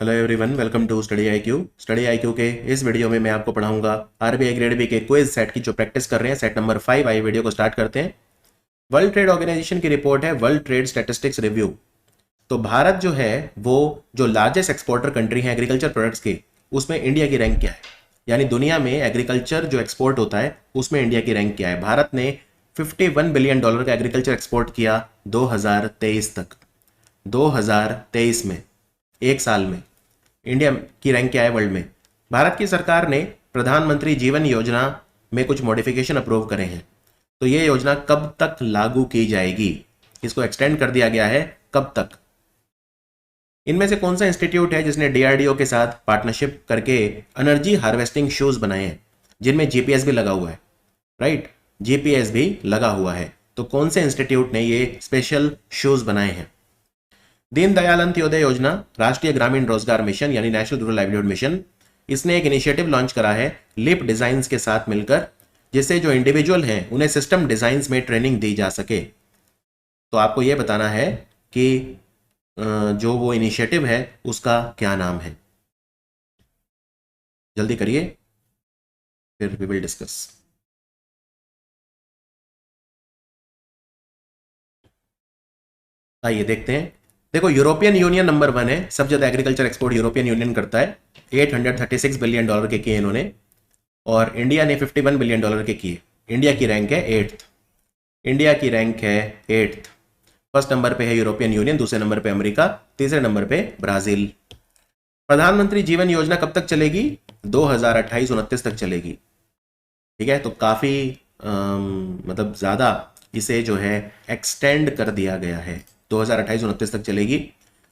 Hello everyone, welcome to study I Q के इस video में मैं आपको पढ़ाऊंगा आरबीआई ग्रेड बी के क्विज सेट की जो प्रैक्टिस कर रहे हैं, सेट नंबर 5। आई वीडियो को स्टार्ट करते हैं। वर्ल्ड ट्रेड ऑर्गेनाइजेशन की रिपोर्ट है वर्ल्ड ट्रेड स्टैटिस्टिक्स रिव्यू। तो भारत जो है वो जो लार्जेस्ट एक्सपोर्टर कंट्री है एग्रीकल्चर प्रोडक्ट्स की, उसमें इंडिया की रैंक क्या है? यानी दुनिया में एग्रीकल्चर जो एक्सपोर्ट होता है उसमें इंडिया की रैंक क्या है? भारत ने $51 बिलियन का एग्रीकल्चर एक्सपोर्ट किया 2023 तक। 2023 में, एक साल में इंडिया की रैंक क्या है वर्ल्ड में? भारत की सरकार ने प्रधानमंत्री जीवन योजना में कुछ मॉडिफिकेशन अप्रूव करे हैं। तो ये योजना कब तक लागू की जाएगी? इसको एक्सटेंड कर दिया गया है, कब तक? इनमें से कौन सा इंस्टीट्यूट है जिसने डीआरडीओ के साथ पार्टनरशिप करके एनर्जी हार्वेस्टिंग शूज बनाए हैं जिनमें जीपीएस भी लगा हुआ है? राइट, जीपीएस भी लगा हुआ है। तो कौन से इंस्टीट्यूट ने ये स्पेशल शूज बनाए हैं? दीनदयाल अंत्योदय योजना, राष्ट्रीय ग्रामीण रोजगार मिशन यानी नेशनल रूरल लाइवलीहुड मिशन, इसने एक इनिशिएटिव लॉन्च करा है लिप डिजाइन्स के साथ मिलकर, जिससे जो इंडिविजुअल हैं उन्हें सिस्टम डिजाइन्स में ट्रेनिंग दी जा सके। तो आपको यह बताना है कि जो वो इनिशिएटिव है उसका क्या नाम है। जल्दी करिए, फिर वी विल डिस्कस। आइए देखते हैं। देखो, यूरोपियन यूनियन नंबर 1 है, सबसे ज्यादा एग्रीकल्चर एक्सपोर्ट यूरोपियन यूनियन करता है। $836 बिलियन के किए इन्होंने, और इंडिया ने $51 बिलियन के किए। इंडिया की रैंक है 8th। इंडिया की रैंक है 8th। फर्स्ट नंबर पे है यूरोपियन यूनियन, दूसरे नंबर पे अमेरिका, तीसरे नंबर पे ब्राजील। प्रधानमंत्री जीवन योजना कब तक चलेगी? 2028-29 तक चलेगी। ठीक है, तो काफी मतलब ज्यादा इसे जो है एक्सटेंड कर दिया गया है, 2028-29 तक चलेगी।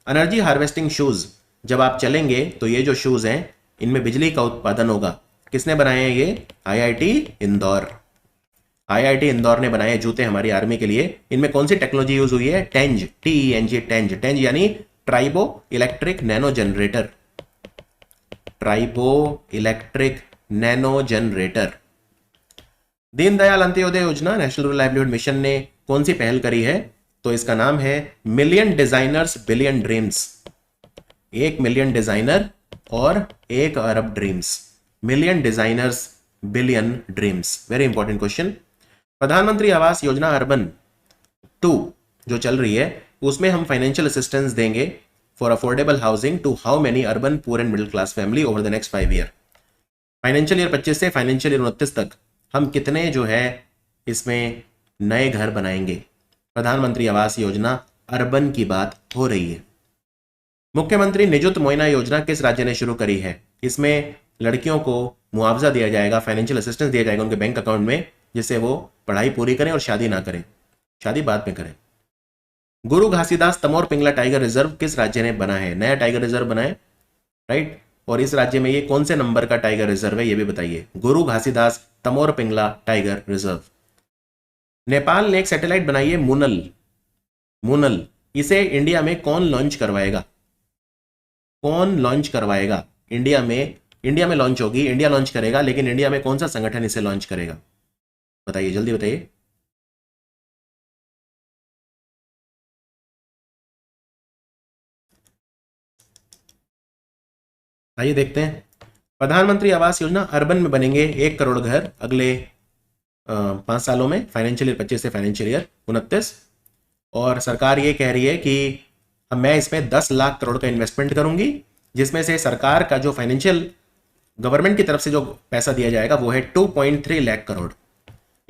एनर्जी हार्वेस्टिंग शूज, जब आप चलेंगे तो ये जो शूज हैं इनमें बिजली का उत्पादन होगा। किसने बनाए हैं ये? आईआईटी इंदौर। आईआईटी इंदौर ने बनाए जूते हमारी आर्मी के लिए। इनमें कौन सी टेक्नोलॉजी यूज हुई है? टेंज, टीईएनजी, टेंज। टेंज यानी tribo electric nano generator. Tribo electric nano generator. Deendayal Antyodaya योजना, नेशनल रूरल लाइवलीहुड मिशन ने कौन सी पहल करी है? तो इसका नाम है million designers billion dreams. 1 million designer और 1 अरब dreams. Million designers billion dreams, very important question. प्रधानमंत्री आवास योजना अर्बन 2 जो चल रही है, उसमें हम फाइनेंशियल असिस्टेंस देंगे for affordable housing to how many urban poor and middle class family over the next 5 year. Financial year 25 से फाइनेंशियल ईयर 29 तक हम कितने जो है इसमें नए घर बनाएंगे? प्रधानमंत्री आवास योजना अर्बन की बात हो रही है। मुख्यमंत्री निजुत मोइना योजना किस राज्य ने शुरू करी है? इसमें लड़कियों को मुआवजा दिया जाएगा, फाइनेंशियल असिस्टेंस दिया जाएगा उनके बैंक अकाउंट में, जिससे वो पढ़ाई पूरी करें और शादी ना करें, शादी बाद में करें। गुरु घासीदास तमोर पिंगला टाइगर रिजर्व किस राज्य ने बना है? नया टाइगर रिजर्व बना है, राइट। और इस राज्य में ये कौन से नंबर का टाइगर रिजर्व है ये भी बताइए। गुरु घासीदास तमोर पिंगला टाइगर रिजर्व। नेपाल ने एक सैटेलाइट बनाई है मूनल। मूनल, इसे इंडिया में कौन लॉन्च करवाएगा? कौन लॉन्च करवाएगा? इंडिया में लॉन्च होगी, इंडिया लॉन्च करेगा, लेकिन इंडिया में कौन सा संगठन इसे लॉन्च करेगा? बताइए, जल्दी बताइए। आइए देखते हैं। प्रधानमंत्री आवास योजना अर्बन में बनेंगे 1 करोड़ घर अगले 5 सालों में, फाइनेंशियल ईयर 25 से फाइनेंशियल ईयर 29। और सरकार ये कह रही है कि मैं इसमें 10 लाख करोड़ का इन्वेस्टमेंट करूंगी, जिसमें से सरकार का जो फाइनेंशियल गवर्नमेंट की तरफ से जो पैसा दिया जाएगा वो है 2.3 लाख करोड़।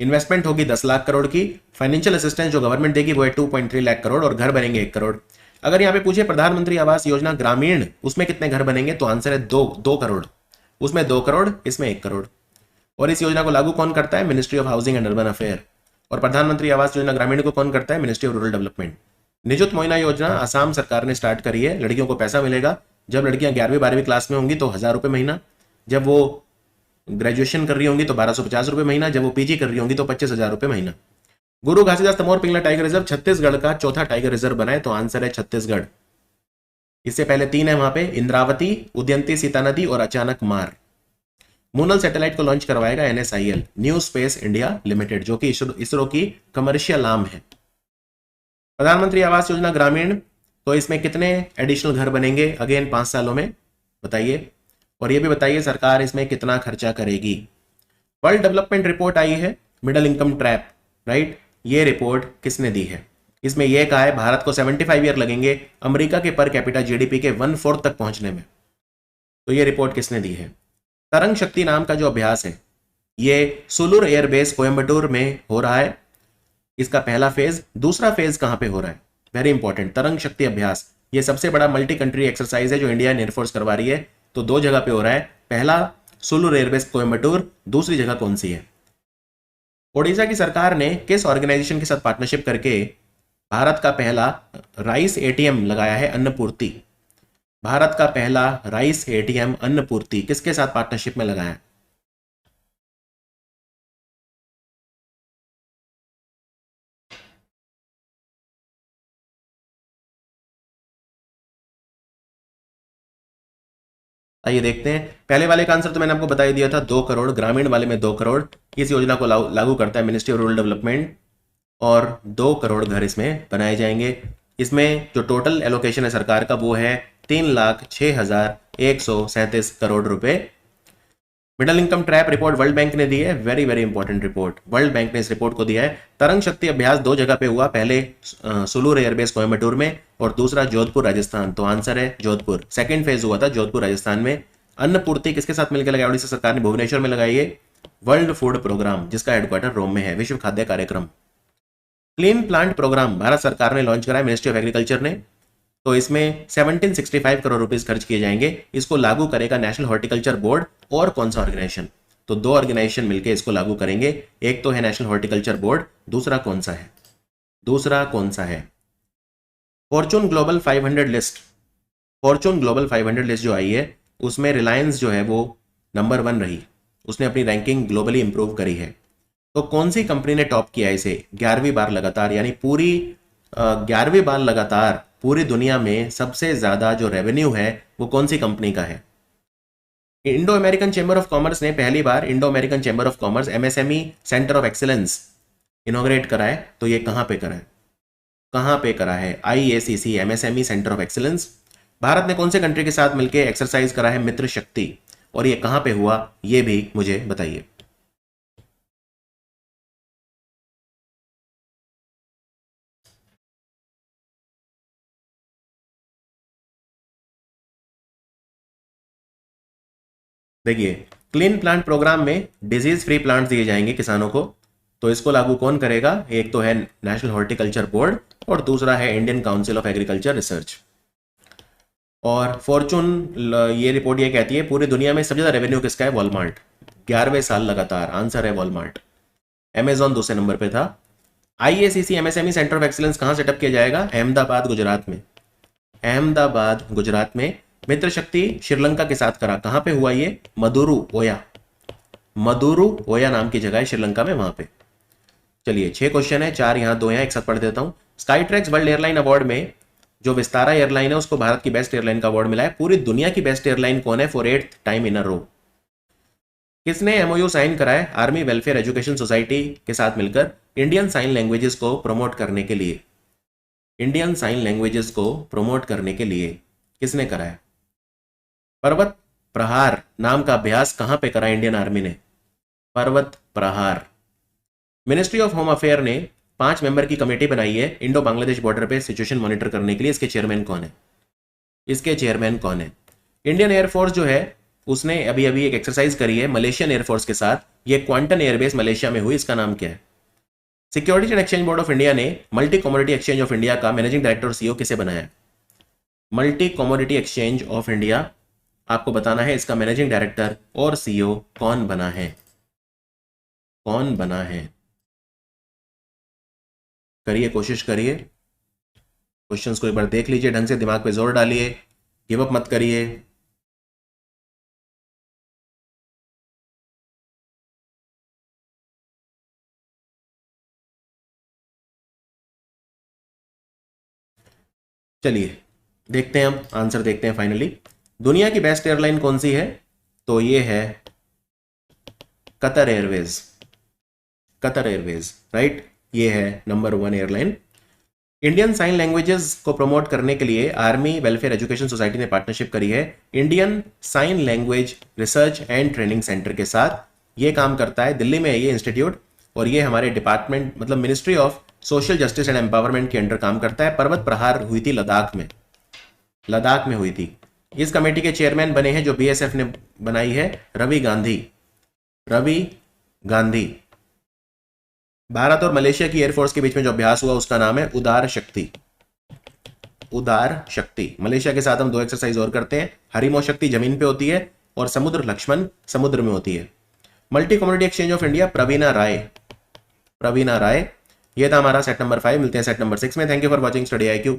इन्वेस्टमेंट होगी 10 लाख करोड़ की, फाइनेंशियल असिस्टेंस जो गवर्नमेंट देगी वो है 2.3 लाख करोड़, और घर बनेंगे 1 करोड़। अगर यहां पे पूछे प्रधानमंत्री आवास योजना ग्रामीण, उसमें कितने घर बनेंगे, तो आंसर है 2 करोड़। उसमें 2 करोड़, इसमें 1 करोड़। और इस योजना को लागू कौन करता है? Ministry of housing and urban affair. और प्रधानमंत्री आवास योजना ग्रामीण को कौन करता है? Ministry of rural development. Nijut Moina योजना असम सरकार ने स्टार्ट करी है। लड़कियों को पैसा मिलेगा, जब लड़कियां 11वीं-12वीं क्लास में होंगी तो 1000 रुपये महीना, जब वो ग्रेजुएशन कर रही होंगी तो 1250 रुपये महीना, जब वो पीजी कर रही होंगी तो 25,000 रुपये महीना। गुरु घासीदास तमोर पिंगला टाइगर रिजर्व छत्तीसगढ़ का चौथा टाइगर रिजर्व बनाए, तो आंसर है छत्तीसगढ़। इससे पहले 3 है वहां पे, इंद्रावती, उदयंती सीता नदी और अचानक मार। मूनल सैटेलाइट को लॉन्च करवाएगा NSIL, new space India limited, जो कि इसरो की कमर्शियल आर्म है। प्रधानमंत्री आवास योजना ग्रामीण तो इसमें कितने एडिशनल घर बनेंगे अगेन 5 सालों में, बताइए। और ये भी बताइए सरकार इसमें कितना खर्चा करेगी। वर्ल्ड डेवलपमेंट रिपोर्ट आई है, मिडिल इनकम ट्रैप, राइट। ये रिपोर्ट किसने दी है? इसमें यह कहा है भारत को 75 ईयर लगेंगे अमेरिका के पर कैपिटा जीडीपी के 1/4 तक पहुंचने में। तो ये रिपोर्ट किसने दी है? तरंग शक्ति नाम का जो अभ्यास है ये सुलूर एयरबेस कोयम्बटूर में हो रहा है, इसका पहला फेज। दूसरा फेज कहां पे हो रहा है? वेरी इंपॉर्टेंट, तरंग शक्ति अभ्यास ये सबसे बड़ा मल्टी कंट्री एक्सरसाइज है जो इंडियन एयरफोर्स करवा रही है। तो 2 जगह पे हो रहा है, पहला सुलूर एयरबेस कोयम्बटूर, दूसरी जगह कौन सी है? ओडिशा की सरकार ने किस ऑर्गेनाइजेशन के साथ पार्टनरशिप करके भारत का पहला राइस एटीएम लगाया है? अन्नपूर्ति। भारत का पहला राइस एटीएम अन्नपूर्ति किसके साथ पार्टनरशिप में लगाया है? आइए देखते हैं। पहले वाले का आंसर तो मैंने आपको बता ही दिया था, 2 करोड़। ग्रामीण वाले में 2 करोड़। इस योजना को लागू करता है मिनिस्ट्री ऑफ रूरल डेवलपमेंट और 2 करोड़ घर इसमें बनाए जाएंगे। इसमें जो टोटल एलोकेशन है सरकार का वो है 3,06,137 करोड़ रुपए। Middle income trap report world bank ने दी है, very very important report, world bank ने इस रिपोर्ट को दिया है। तरंग शक्ति अभ्यास 2 जगह पे हुआ, पहले सुलूर एयरबेस कोयम्बटूर में और दूसरा जोधपुर राजस्थान। तो आंसर है जोधपुर। सेकंड फेज हुआ था जोधपुर राजस्थान में। अन्नपूर्ति किसके साथ मिलकर लगाई? ओडिशा सरकार ने भुवनेश्वर में लगाई है। वर्ल्ड फूड प्रोग्राम जिसका हेडक्वार्टर रोम में है, विश्व खाद्य कार्यक्रम। क्लीन प्लांट प्रोग्राम भारत सरकार ने लॉन्च कराया, मिनिस्ट्री ऑफ एग्रीकल्चर ने। तो इसमें 1765 करोड़ रुपीस खर्च किए जाएंगे। इसको लागू करेगा नेशनल हॉर्टिकल्चर बोर्ड और कौन सा ऑर्गेनाइजेशन? तो 2 ऑर्गेनाइजेशन मिलकर इसको लागू करेंगे। एक तो है नेशनल हॉर्टिकल्चर बोर्ड, दूसरा कौन सा है? दूसरा कौन सा है? Fortune global 500 list, Fortune global 500 list जो आई है उसमें रिलायंस जो है वो नंबर 1 रही, उसने अपनी रैंकिंग ग्लोबली इंप्रूव करी है। तो कौन सी कंपनी ने टॉप किया इसे 11वीं बार लगातार, यानी पूरी 11वीं बार लगातार पूरी दुनिया में सबसे ज्यादा जो रेवेन्यू है वो कौन सी कंपनी का है? Indo American chamber of commerce ने पहली बार Indo American chamber of commerce MSME centre of excellence inaugurate करा है। तो ये कहां पे करा है? कहां पे करा है? IACC MSME centre of excellence. Bharat ने कौन से कंट्री के साथ मिलकर एक्सरसाइज करा है? मित्र शक्ति। और ये कहां पे हुआ ये भी मुझे बताइए। देखिए, क्लीन प्लांट प्रोग्राम में डिजीज फ्री प्लांट्स दिए जाएंगे किसानों को। तो इसको लागू कौन करेगा? एक तो है नेशनल हॉर्टिकल्चर बोर्ड और दूसरा है Indian council of agriculture research. और फॉर्चून ये रिपोर्ट ये कहती है पूरी दुनिया में सबसे ज्यादा रेवेन्यू किसका है? वॉलमार्ट। 11वें साल लगातार आंसर है वॉलमार्ट। अमेजॉन दूसरे नंबर पे था। IACC MSME centre of excellence कहां सेटअप किया जाएगा? अहमदाबाद गुजरात में। अहमदाबाद गुजरात में। मित्र शक्ति श्रीलंका के साथ करा, कहां पे हुआ ये? मदुरु ओया, मदुरु ओया नाम की जगह है श्रीलंका में, वहां पे। चलिए 6 क्वेश्चन है, 4 यहां 2 यहां, एक साथ पढ़ देता हूं। Sky tracks world airline award में जो विस्तारा एयरलाइन है उसको भारत की बेस्ट एयरलाइन का अवार्ड मिला है। पूरी दुनिया की बेस्ट एयरलाइन कौन है फॉर 8th टाइम इन अ रो? किसने एमओयू साइन करा है? आर्मी वेलफेयर एजुकेशन सोसाइटी के साथ मिलकर इंडियन साइन लैंग्वेजेस को प्रमोट करने के लिए। इंडियन साइन लैंग्वेजेस को प्रमोट करने के लिए किसने करा है? पर्वत प्रहार नाम का अभ्यास कहां पे करा इंडियन आर्मी ने? पर्वत प्रहार। मिनिस्ट्री ऑफ होम अफेयर ने 5 मेंबर की कमेटी बनाई है इंडो बांग्लादेश बॉर्डर पे सिचुएशन मॉनिटर करने के लिए। इसके चेयरमैन कौन है? इसके चेयरमैन कौन है? इंडियन एयरफोर्स जो है उसने अभी अभी एक एक्सरसाइज करी है मलेशियन एयरफोर्स के साथ। ये क्वांटन एयरबेस मलेशिया में हुई, इसका नाम क्या है? Security and exchange board of India ने multi commodity exchange of India का मैनेजिंग डायरेक्टर और सीईओ किसे बनाया है? Multi commodity exchange of India, आपको बताना है इसका मैनेजिंग डायरेक्टर और सीईओ कौन बना है? कौन बना है? करिए, कोशिश करिए, क्वेश्चंस को एक बार देख लीजिए, ढंग से दिमाग पे जोर डालिए, गिव अप मत करिए। चलिए देखते हैं, हम आंसर देखते हैं फाइनली। दुनिया की बेस्ट एयरलाइन कौन सी है? तो ये है Qatar Airways. Qatar Airways, right, ये है number 1 airline. Indian sign languages को प्रमोट करने के लिए आर्मी वेलफेयर एजुकेशन सोसाइटी ने पार्टनरशिप करी है Indian sign language research and training centre के साथ। ये काम करता है, दिल्ली में है ये इंस्टीट्यूट, और ये हमारे डिपार्टमेंट मतलब ministry of social justice and empowerment के अंडर काम करता है। पर्वत प्रहार हुई थी लद्दाख में हुई थी। इस कमेटी के चेयरमैन बने हैं जो बीएसएफ ने बनाई है, रवि गांधी। भारत और मलेशिया की एयरफोर्स के बीच में जो अभ्यास हुआ उसका नाम है उदार शक्ति। मलेशिया के साथ हम 2 एक्सरसाइज और करते हैं। हरिमो शक्ति जमीन पे होती है और समुद्र लक्ष्मण समुद्र में होती है। Multi community exchange of India Praveena Rai. ये था हमारा सेट नंबर 5। मिलते हैं सेट नंबर 6 में। Thank you for watching study IQ।